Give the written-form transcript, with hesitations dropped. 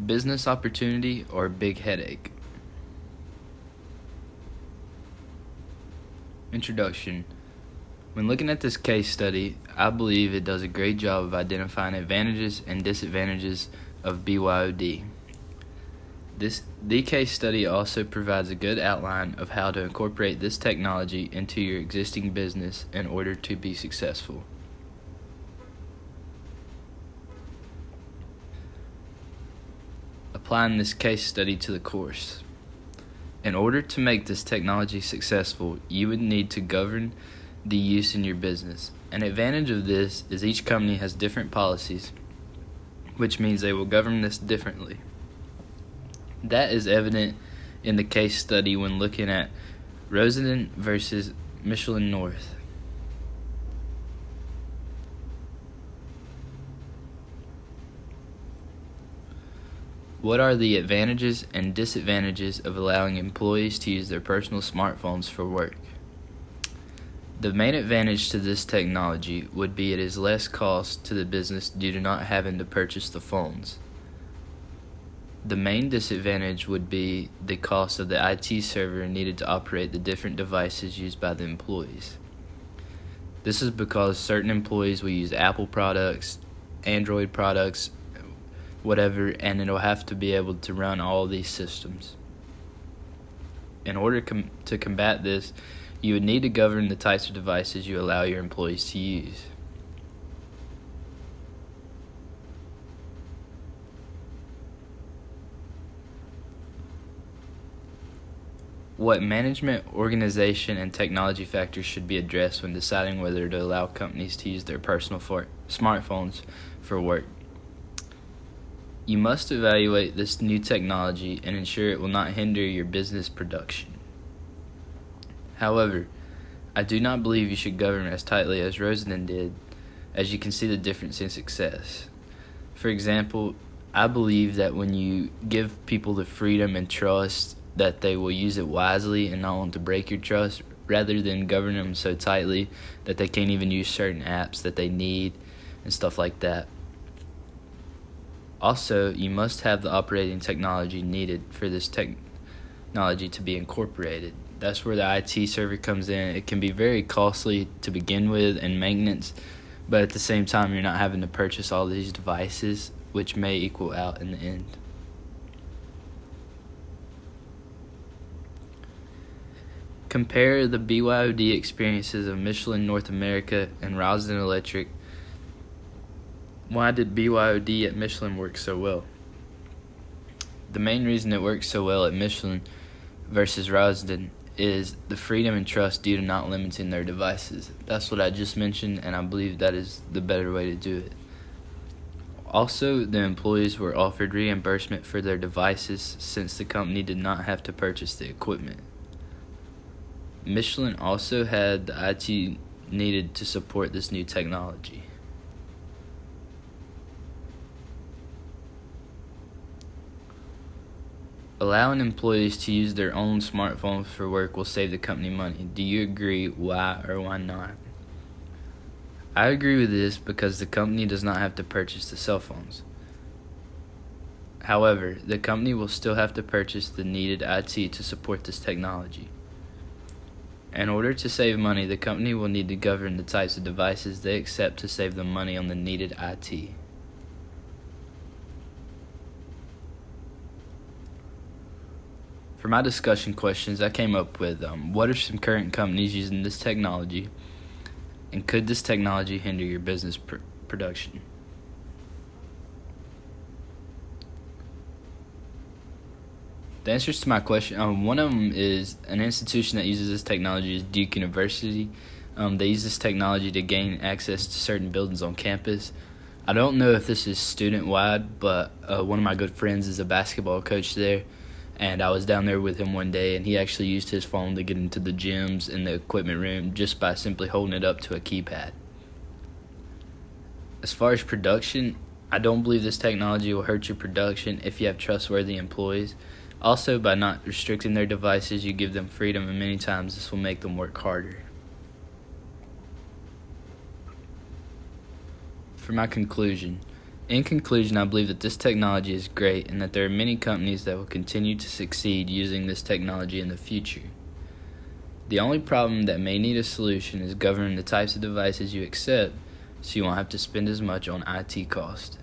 business opportunity or big headache? Introduction. When looking at this case study, I believe it does a great job of identifying advantages and disadvantages of BYOD. The case study also provides a good outline of how to incorporate this technology into your existing business in order to be successful. Applying this case study to the course. In order to make this technology successful, you would need to govern the use in your business. An advantage of this is each company has different policies, which means they will govern this differently. That is evident in the case study when looking at Rosendin versus Michelin North. What are the advantages and disadvantages of allowing employees to use their personal smartphones for work? The main advantage to this technology would be it is less cost to the business due to not having to purchase the phones. The main disadvantage would be the cost of the IT server needed to operate the different devices used by the employees. This is because certain employees will use Apple products, Android products, whatever, and it'll have to be able to run all these systems. In order to combat this, you would need to govern the types of devices you allow your employees to use. What management, organization, and technology factors should be addressed when deciding whether to allow companies to use their personal smartphones for work? You must evaluate this new technology and ensure it will not hinder your business production. However, I do not believe you should govern as tightly as Rosendin did, as you can see the difference in success. For example, I believe that when you give people the freedom and trust that they will use it wisely and not want to break your trust, rather than govern them so tightly that they can't even use certain apps that they need and stuff like that. Also, you must have the operating technology needed for this technology to be incorporated. That's where the IT server comes in. It can be very costly to begin with and maintenance, but at the same time, you're not having to purchase all these devices, which may equal out in the end. Compare the BYOD experiences of Michelin North America and Rosendin Electric. Why did BYOD at Michelin work so well? The main reason it works so well at Michelin versus Rosendin is the freedom and trust due to not limiting their devices. That's what I just mentioned, and I believe that is the better way to do it. Also, the employees were offered reimbursement for their devices since the company did not have to purchase the equipment. Michelin also had the IT needed to support this new technology. Allowing employees to use their own smartphones for work will save the company money. Do you agree? Why or why not? I agree with this because the company does not have to purchase the cell phones. However, the company will still have to purchase the needed IT to support this technology. In order to save money, the company will need to govern the types of devices they accept to save them money on the needed IT. For my discussion questions, I came up with what are some current companies using this technology, and could this technology hinder your business production? The answers to my question, one of them is an institution that uses this technology is Duke University. They use this technology to gain access to certain buildings on campus. I don't know if this is student-wide, but one of my good friends is a basketball coach there, and I was down there with him one day, and he actually used his phone to get into the gyms and the equipment room just by simply holding it up to a keypad. As far as production, I don't believe this technology will hurt your production if you have trustworthy employees. Also, by not restricting their devices, you give them freedom, and many times this will make them work harder. For my conclusion, In conclusion, I believe that this technology is great and that there are many companies that will continue to succeed using this technology in the future. The only problem that may need a solution is governing the types of devices you accept so you won't have to spend as much on IT cost.